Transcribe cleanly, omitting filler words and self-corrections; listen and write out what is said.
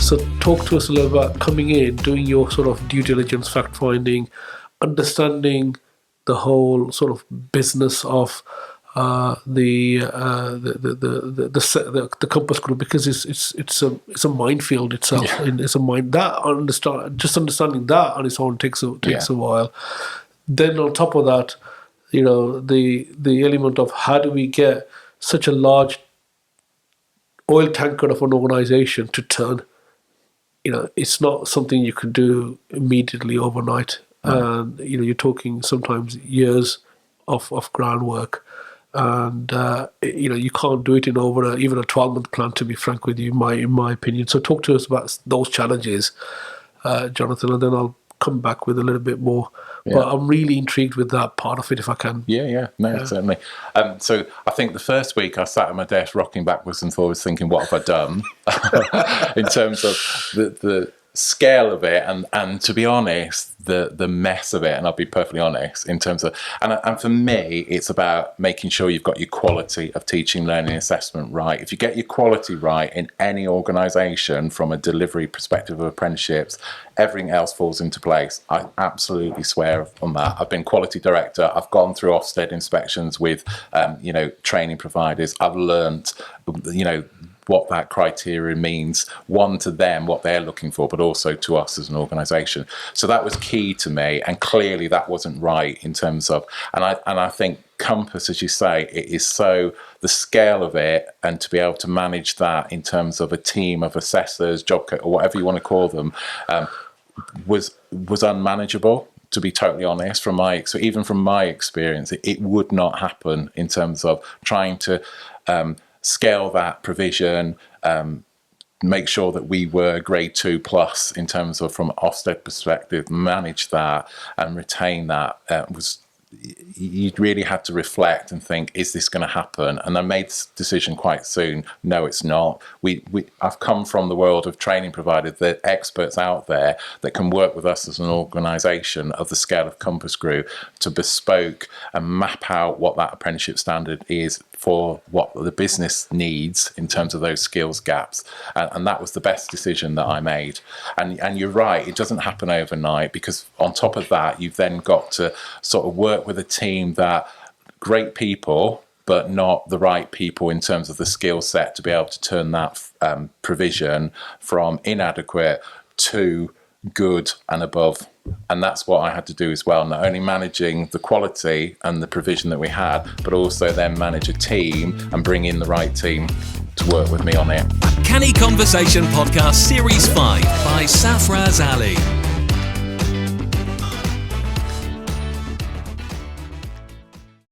So talk to us a little about coming in, doing your sort of due diligence, fact finding, understanding the whole sort of business of the Compass Group, because it's a minefield itself. Yeah. And it's a mind that understanding that on its own takes a while. Then on top of that, the element of how do we get such a large oil tanker of an organization to turn. It's not something you can do immediately overnight. And you're talking sometimes years of groundwork, and you can't do it in over even a 12-month plan, to be frank with you, in my opinion. So talk to us about those challenges, Jonathan, and then I'll come back with a little bit more. Yeah. But I'm really intrigued with that part of it, if I can. Certainly. So I think the first week I sat at my desk rocking backwards and forwards thinking, what have I done? In terms of the scale of it, and to be honest, the mess of it, and I'll be perfectly honest, in terms of, and for me, it's about making sure you've got your quality of teaching, learning, assessment right. If you get your quality right in any organisation from a delivery perspective of apprenticeships, everything else falls into place. I absolutely swear on that. I've been quality director. I've gone through Ofsted inspections with, training providers. I've learnt, what that criteria means, one, to them, what they're looking for, but also to us as an organisation. So that was key to me, and clearly that wasn't right in terms of, and I think Compass, as you say, it is so, the scale of it, and to be able to manage that in terms of a team of assessors, job coach, or whatever you want to call them, was unmanageable. To be totally honest, even from my experience, it would not happen in terms of trying to scale that provision, make sure that we were grade 2 plus in terms of, from Ofsted perspective, manage that and retain that. You really had to reflect and think, is this going to happen? And I made this decision quite soon. No, it's not. I've come from the world of training providers, the experts out there that can work with us as an organisation of the scale of Compass Group to bespoke and map out what that apprenticeship standard is for what the business needs in terms of those skills gaps. And that was the best decision that I made. And you're right, it doesn't happen overnight, because on top of that, you've then got to sort of work with a team that, great people, but not the right people in terms of the skill set to be able to turn that provision from inadequate to good and above. And that's what I had to do as well, not only managing the quality and the provision that we had, but also then manage a team and bring in the right team to work with me on it. Canny Conversation Podcast Series 5 by Safaraz Ali.